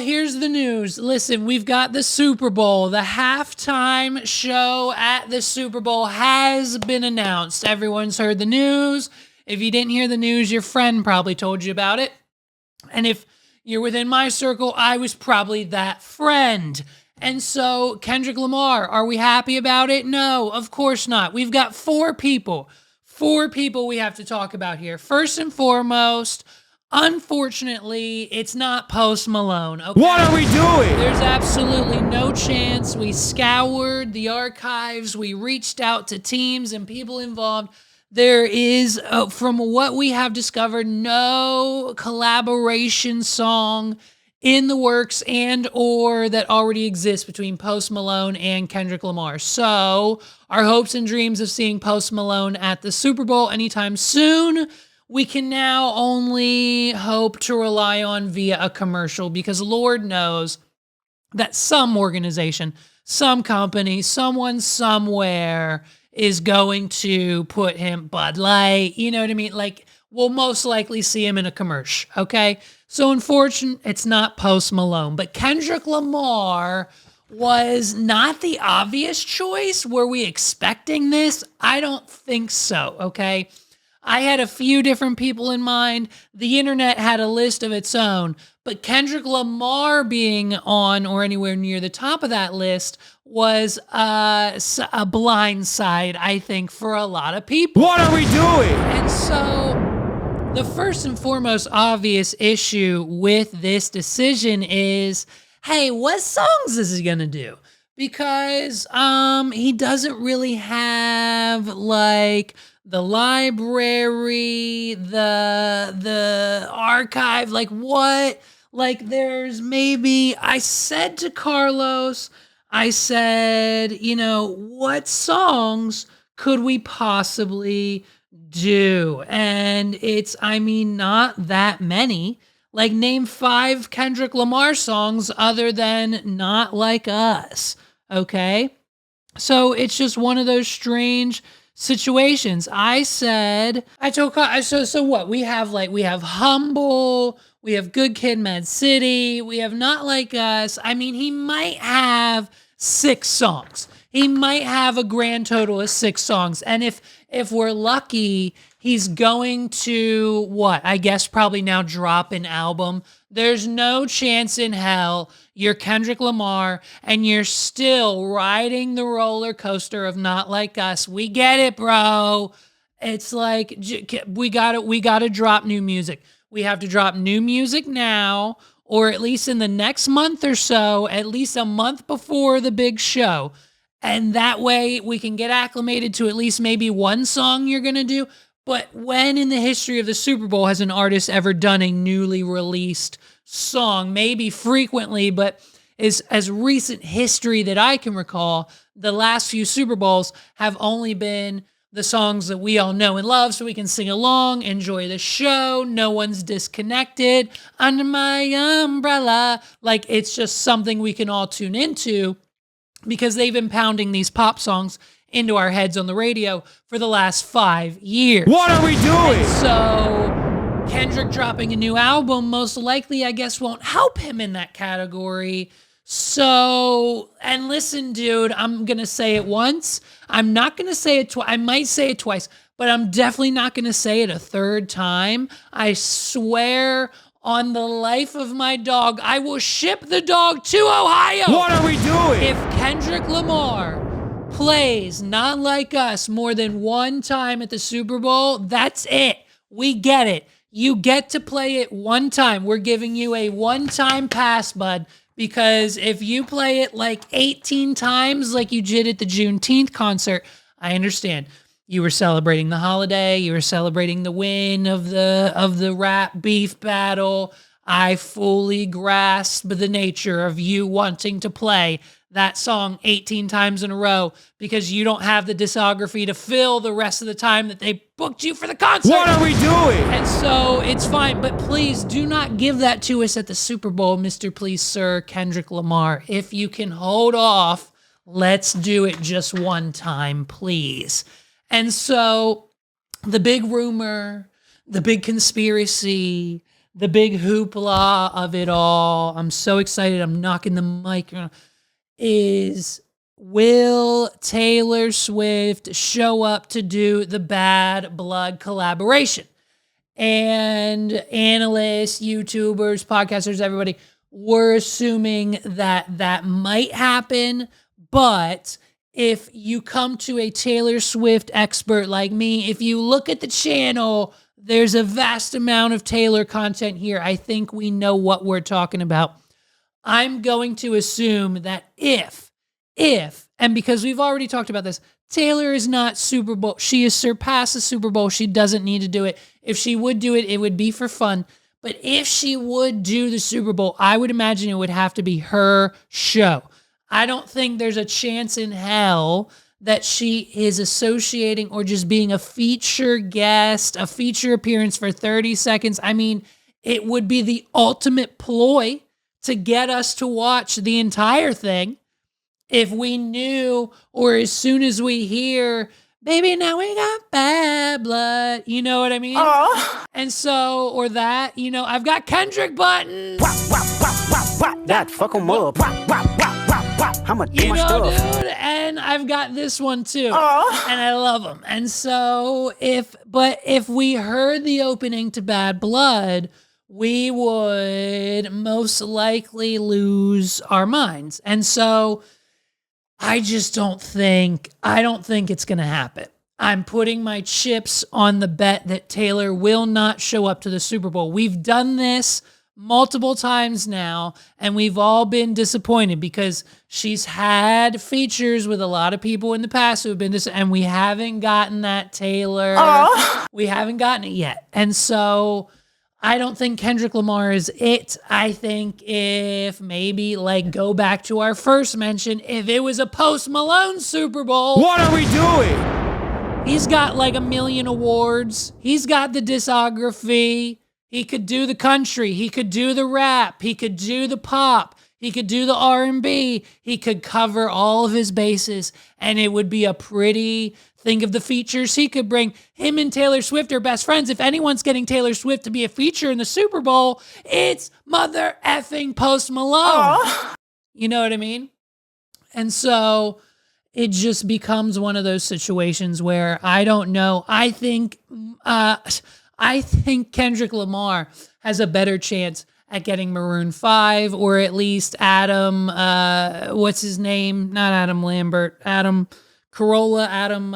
here's the news. Listen, we've got the Super Bowl. The halftime show at the Super Bowl has been announced. Everyone's heard the news. If you didn't hear the news, your friend probably told you about it. And if you're within my circle, I was probably that friend. And so, Kendrick Lamar, are we happy about it? No, of course not. We've got four people we have to talk about here. First and foremost, unfortunately, it's not Post Malone. Okay? What are we doing? There's absolutely no chance. We scoured the archives. We reached out to teams and people involved. There is, from what we have discovered, no collaboration song in the works and or that already exists between Post Malone and Kendrick Lamar. So our hopes and dreams of seeing Post Malone at the Super Bowl anytime soon, we can now only hope to rely on via a commercial, because Lord knows that some organization, some company, someone somewhere is going to put him Bud Light, you know what I mean? Like, we'll most likely see him in a commercial, okay? So unfortunately, it's not Post Malone, but Kendrick Lamar was not the obvious choice. Were we expecting this? I don't think so, okay? I had a few different people in mind. The internet had a list of its own, but Kendrick Lamar being on or anywhere near the top of that list was a blind side, I think, for a lot of people. What are we doing? And so the first and foremost obvious issue with this decision is, hey, what songs is he gonna do? Because he doesn't really have like the library, the archive, like what? Like there's maybe, I said to Carlos, I said, you know, what songs could we possibly do? And it's, I mean, not that many. Like, name 5 Kendrick Lamar songs other than Not Like Us, okay? So it's just one of those strange situations. I said, I told, so what? We have Humble, we have Good Kid, Mad City, we have Not Like Us. I mean, he might have 6 songs. He might have a grand total of 6 songs. And if we're lucky, he's going to, what? I guess probably now drop an album. There's no chance in hell you're Kendrick Lamar and you're still riding the roller coaster of Not Like Us. We get it, bro. It's like, we gotta drop new music. We have to drop new music now, or at least in the next month or so, at least a month before the big show. And that way we can get acclimated to at least maybe one song you're going to do. But when in the history of the Super Bowl has an artist ever done a newly released song? Maybe frequently, but as recent history that I can recall, the last few Super Bowls have only been the songs that we all know and love, so we can sing along, enjoy the show, no one's disconnected, under my umbrella. Like, it's just something we can all tune into, because they've been pounding these pop songs into our heads on the radio for the last 5 years. What are we doing? And so Kendrick dropping a new album most likely, I guess, won't help him in that category. So, and listen, dude, I'm going to say it once. I'm not going to say it twice. I might say it twice, but I'm definitely not going to say it a third time. I swear on the life of my dog, I will ship the dog to Ohio. What are we doing? If Kendrick Lamar plays Not Like Us more than one time at the Super Bowl, that's it. We get it. You get to play it one time. We're giving you a one-time pass, bud, because if you play it like 18 times like you did at the Juneteenth concert, I understand. You were celebrating the holiday. You were celebrating the win of the rap beef battle. I fully grasp the nature of you wanting to play that song 18 times in a row because you don't have the discography to fill the rest of the time that they booked you for the concert. What are we doing? And so it's fine, but please do not give that to us at the Super Bowl, Mr. Please Sir Kendrick Lamar. If you can hold off, let's do it just one time, please. And so the big rumor, the big conspiracy, the big hoopla of it all, I'm so excited, I'm knocking the mic, is will Taylor Swift show up to do the Bad Blood collaboration? And analysts, YouTubers, podcasters, everybody were assuming that that might happen. But if you come to a Taylor Swift expert like me, if you look at the channel, there's a vast amount of Taylor content here. I think we know what we're talking about. I'm going to assume that if, and because we've already talked about this, Taylor is not Super Bowl. She has surpassed the Super Bowl. She doesn't need to do it. If she would do it, it would be for fun. But if she would do the Super Bowl, I would imagine it would have to be her show. I don't think there's a chance in hell that she is associating or just being a feature guest, a feature appearance for 30 seconds. I mean, it would be the ultimate ploy to get us to watch the entire thing. If we knew, or as soon as we hear, baby, now we got bad blood, you know what I mean? And so, or that, I've got Kendrick buttons. That fuck 'em up. I'ma do my stuff. Dude, and I've got this one too, and I love them. And so, if we heard the opening to Bad Blood, we would most likely lose our minds. And so, I don't think it's going to happen. I'm putting my chips on the bet that Taylor will not show up to the Super Bowl. We've done this multiple times now, and we've all been disappointed because she's had features with a lot of people in the past who have been and we haven't gotten that Taylor. We haven't gotten it yet. And so I don't think Kendrick Lamar is it. I think if maybe go back to our first mention, if it was a Post Malone Super Bowl. What are we doing? He's got a million awards. He's got the discography. He could do the country. He could do the rap. He could do the pop. He could do the R&B. He could cover all of his bases, and it would be a pretty... Think of the features he could bring. Him and Taylor Swift are best friends. If anyone's getting Taylor Swift to be a feature in the Super Bowl, it's mother effing Post Malone. You know what I mean? And so it just becomes one of those situations where I don't know. I think Kendrick Lamar has a better chance at getting Maroon 5, or at least Adam, what's his name? Not Adam Lambert, Adam Carolla, Adam,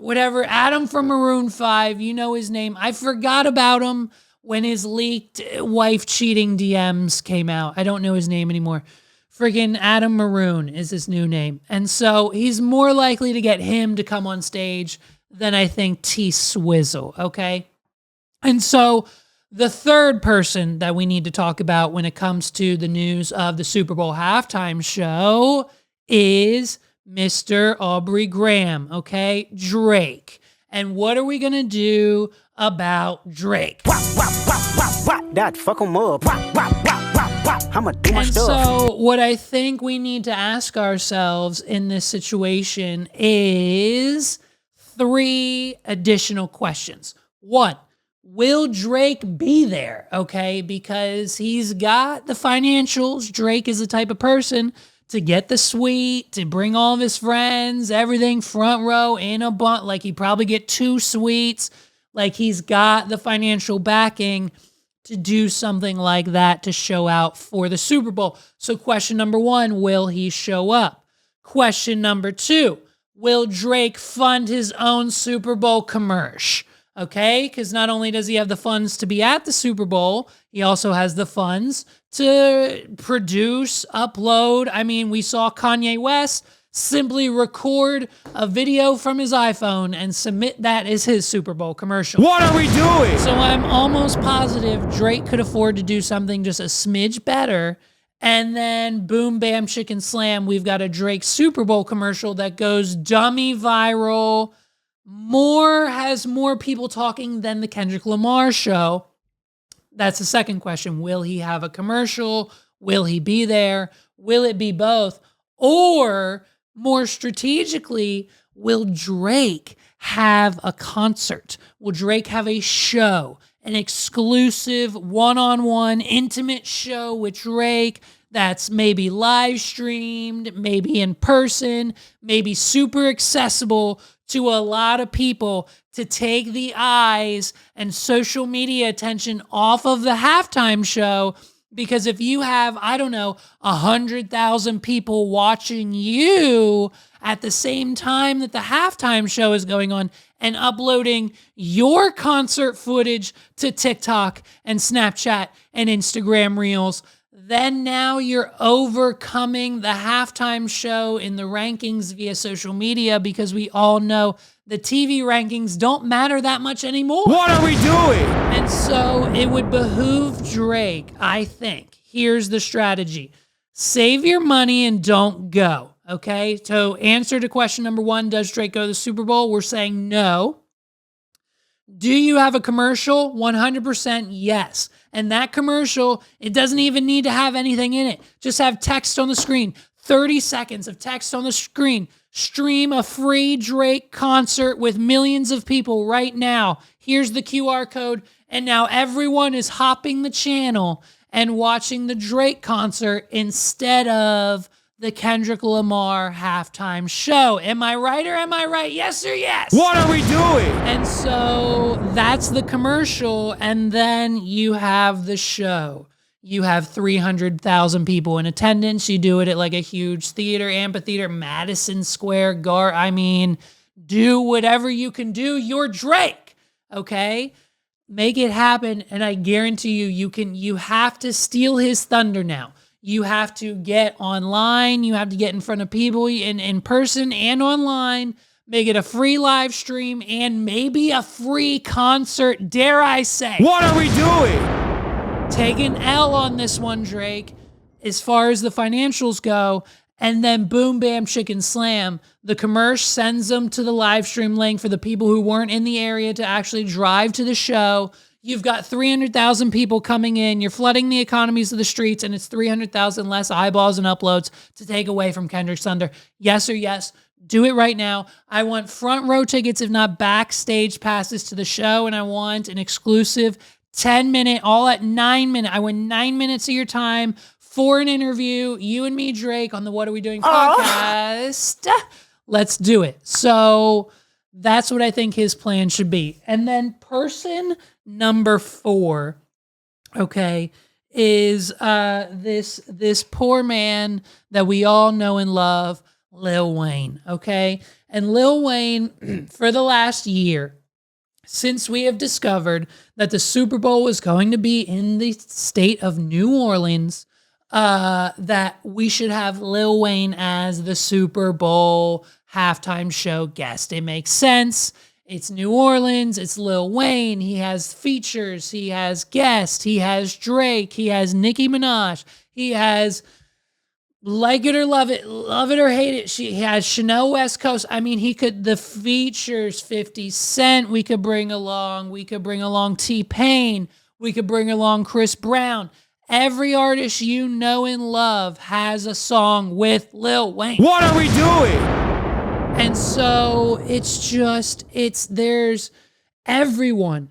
whatever, Adam from Maroon 5, you know his name. I forgot about him when his leaked wife cheating DMs came out. I don't know his name anymore. Friggin' Adam Maroon is his new name. And so he's more likely to get him to come on stage than I think T Swizzle, okay? And so the third person that we need to talk about when it comes to the news of the Super Bowl halftime show is Mr. Aubrey Graham, okay? Drake. And what are we going to do about Drake? That fuck 'em up. I'ma do my And stuff. so what I think we need to ask ourselves in this situation is 3 additional questions. 1, will Drake be there? Okay, because he's got the financials. Drake is the type of person to get the suite, to bring all of his friends, everything front row in a bunch. He'd probably get 2 suites. He's got the financial backing to do something like that to show out for the Super Bowl. So question number 1, will he show up? Question number 2, will Drake fund his own Super Bowl commercial? Okay, because not only does he have the funds to be at the Super Bowl, he also has the funds to produce, upload. I mean, we saw Kanye West simply record a video from his iPhone and submit that as his Super Bowl commercial. What are we doing? So I'm almost positive Drake could afford to do something just a smidge better. And then boom, bam, chicken slam, we've got a Drake Super Bowl commercial that goes dummy viral. Has more people talking than the Kendrick Lamar show. That's the second question. Will he have a commercial? Will he be there? Will it be both? Or more strategically, will Drake have a concert? Will Drake have a show? an exclusive one-on-one intimate show with Drake that's maybe live streamed, maybe in person, maybe super accessible to a lot of people to take the eyes and social media attention off of the halftime show. Because if you have, I don't know, 100,000 people watching you at the same time that the halftime show is going on and uploading your concert footage to TikTok and Snapchat and Instagram Reels, then now you're overcoming the halftime show in the rankings via social media, because we all know the TV rankings don't matter that much anymore. What are we doing? And so it would behoove Drake, I think. Here's the strategy. Save your money and don't go, okay? So answer to question number 1, does Drake go to the Super Bowl? We're saying no. Do you have a commercial? 100% yes. And that commercial, it doesn't even need to have anything in it. Just have text on the screen. 30 seconds of text on the screen. Stream a free Drake concert with millions of people right now. Here's the QR code. And now everyone is hopping the channel and watching the Drake concert instead of the Kendrick Lamar halftime show. Am I right or am I right? Yes or yes? What are we doing? And so that's the commercial, and then you have the show. You have 300,000 people in attendance. You do it at like a huge theater, amphitheater, Madison Square Garden. I mean, do whatever you can do. You're Drake, okay? Make it happen, and I guarantee you have to steal his thunder now. You have to get online. You have to get in front of people in person and online. Make it a free live stream and maybe a free concert, dare I say. What are we doing? Take an L on this one, Drake, as far as the financials go. And then boom, bam, chicken slam. The commercial sends them to the live stream link for the people who weren't in the area to actually drive to the show. You've got 300,000 people coming in. You're flooding the economies of the streets, and it's 300,000 less eyeballs and uploads to take away from Kendrick's thunder. Yes or yes? Do it right now. I want front row tickets, if not backstage passes to the show, and I want an exclusive 10-minute, all at 9 minutes. I want 9 minutes of your time for an interview, you and me, Drake, on the What Are We Doing podcast. Let's do it. So that's what I think his plan should be. And then person number 4, okay, is this poor man that we all know and love, Lil Wayne, okay? And Lil Wayne, for the last year, since we have discovered that the Super Bowl was going to be in the state of New Orleans, that we should have Lil Wayne as the Super Bowl halftime show guest. It makes sense. It's New Orleans. It's Lil Wayne. He has features. He has guests. He has Drake. He has Nicki Minaj. He has Like It or Love It or Hate It. He has Chanel West Coast. I mean, the features, 50 Cent we could bring along. We could bring along T-Pain. We could bring along Chris Brown. Every artist you know and love has a song with Lil Wayne. What are we doing? And so there's everyone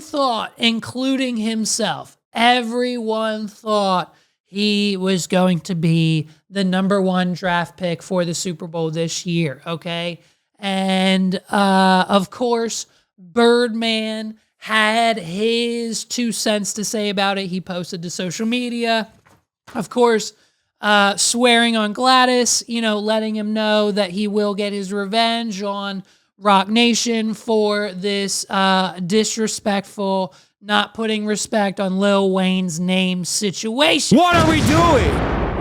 thought, including himself, everyone thought he was going to be the number 1 draft pick for the Super Bowl this year, okay? And, of course, Birdman had his 2 cents to say about it. He posted to social media, of course, swearing on Gladys, letting him know that he will get his revenge on Rock Nation for this disrespectful, not putting respect on Lil Wayne's name situation. What are we doing?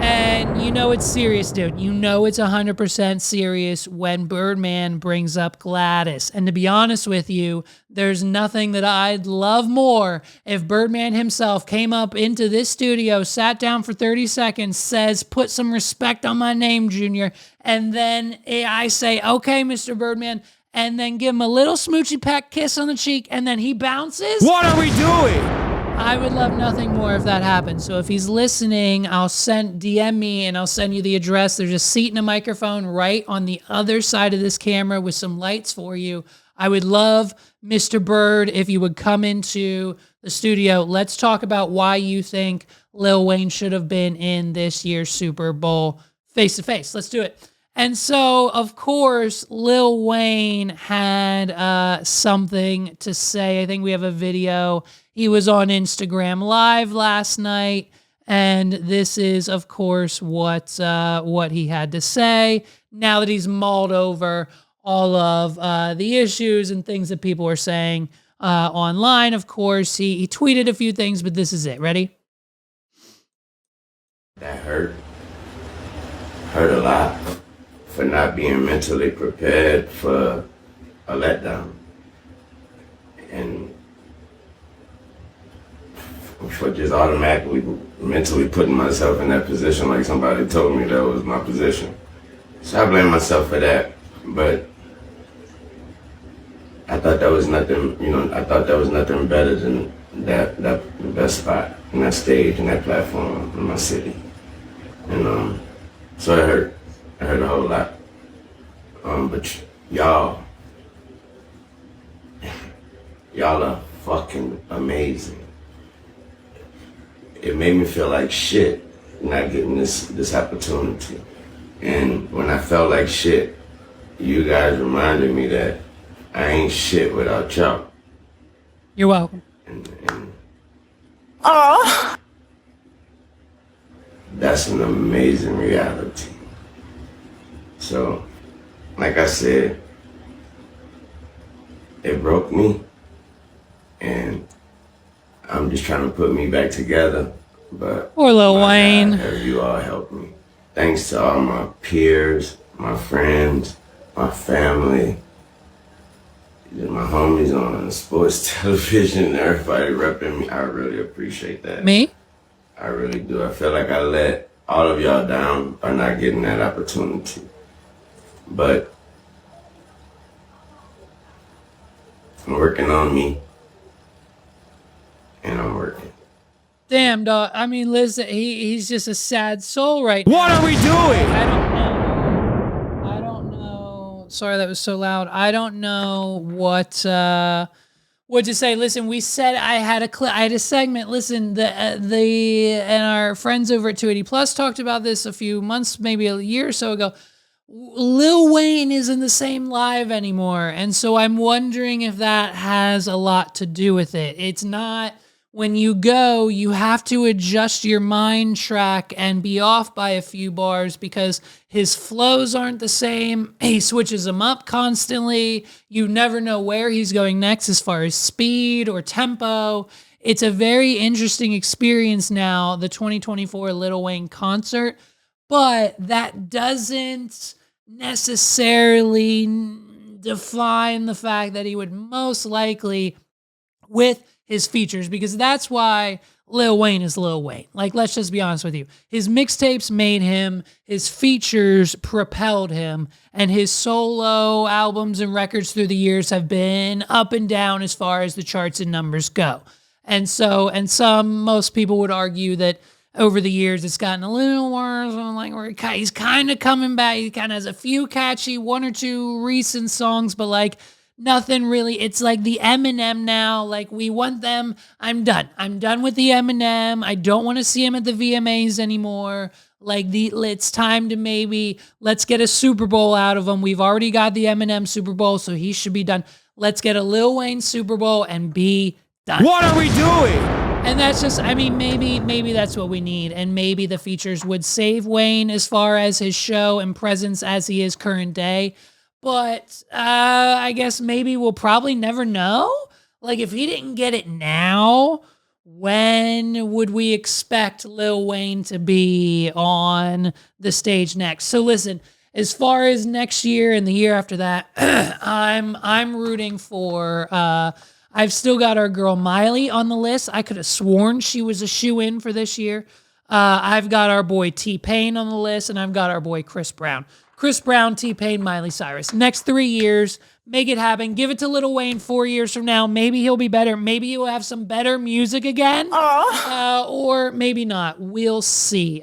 And it's serious, dude. It's 100% serious when Birdman brings up Gladys. And to be honest with you, there's nothing that I'd love more if Birdman himself came up into this studio, sat down for 30 seconds, says, put some respect on my name, Junior. And then I say, okay, Mr. Birdman, and then give him a little smoochy peck kiss on the cheek, and then he bounces. What are we doing? I would love nothing more if that happened. So if he's listening, DM me and I'll send you the address. There's a seat and a microphone right on the other side of this camera with some lights for you. I would love, Mr. Bird, if you would come into the studio. Let's talk about why you think Lil Wayne should have been in this year's Super Bowl face to face. Let's do it. And so, of course, Lil Wayne had something to say. I think we have a video. He was on Instagram Live last night, and this is, of course, what he had to say now that he's mulled over all of the issues and things that people are saying online. Of course, he tweeted a few things, but this is it. Ready? That hurt a lot for not being mentally prepared for a letdown. And for just automatically mentally putting myself in that position like somebody told me that was my position. So I blame myself for that. But I thought that was nothing, I thought that was nothing better than that the best spot in that stage and that platform in my city. And so it hurt. It hurt a whole lot. But y'all are fucking amazing. It made me feel like shit not getting this opportunity. And when I felt like shit, you guys reminded me that I ain't shit without y'all. You're welcome. And that's an amazing reality. So, like I said, it broke me, and I'm just trying to put me back together. But poor Lil Wayne. God, you all helped me. Thanks to all my peers, my friends, my family, my homies on sports television, everybody repping me. I really appreciate that. Me? I really do. I feel like I let all of y'all down by not getting that opportunity. But I'm working on me, and I'm working. Damn, dog. I mean, listen, he's just a sad soul right now. What are we doing? I don't know. Sorry, that was so loud. I don't know what to say. Listen, we said I had a segment. Listen, and our friends over at 280 Plus talked about this a few months, maybe a year or so ago. Lil Wayne isn't the same live anymore, and so I'm wondering if that has a lot to do with it. It's not. When you go, you have to adjust your mind track and be off by a few bars because his flows aren't the same. He switches them up constantly. You never know where he's going next as far as speed or tempo. It's a very interesting experience now, the 2024 Lil Wayne concert, but that doesn't necessarily define the fact that he would most likely, with his features, because that's why Lil Wayne is Lil Wayne. Like, let's just be honest with you. His mixtapes made him, his features propelled him, and his solo albums and records through the years have been up and down as far as the charts and numbers go. And so, most people would argue that over the years it's gotten a little worse. Like, he's kind of coming back. He kind of has a few catchy, one or two recent songs, but like, nothing really. It's like the Eminem now. Like, we want them. I'm done. I'm done with the Eminem. I don't want to see him at the VMAs anymore. Like, it's time to maybe let's get a Super Bowl out of him. We've already got the Eminem Super Bowl, so he should be done. Let's get a Lil Wayne Super Bowl and be done. What are we doing? And that's just, I mean, maybe that's what we need. And maybe the features would save Wayne as far as his show and presence as he is current day. But I guess maybe we'll probably never know. Like, if he didn't get it now, when would we expect Lil Wayne to be on the stage next? So listen, as far as next year and the year after that, I'm rooting for. I've still got our girl Miley on the list. I could have sworn she was a shoe-in for this year. I've got our boy T-Pain on the list, and I've got our boy Chris Brown. Chris Brown, T-Pain, Miley Cyrus. Next 3 years, make it happen. Give it to Lil Wayne 4 years from now. Maybe he'll be better. Maybe he'll have some better music again. Or maybe not. We'll see.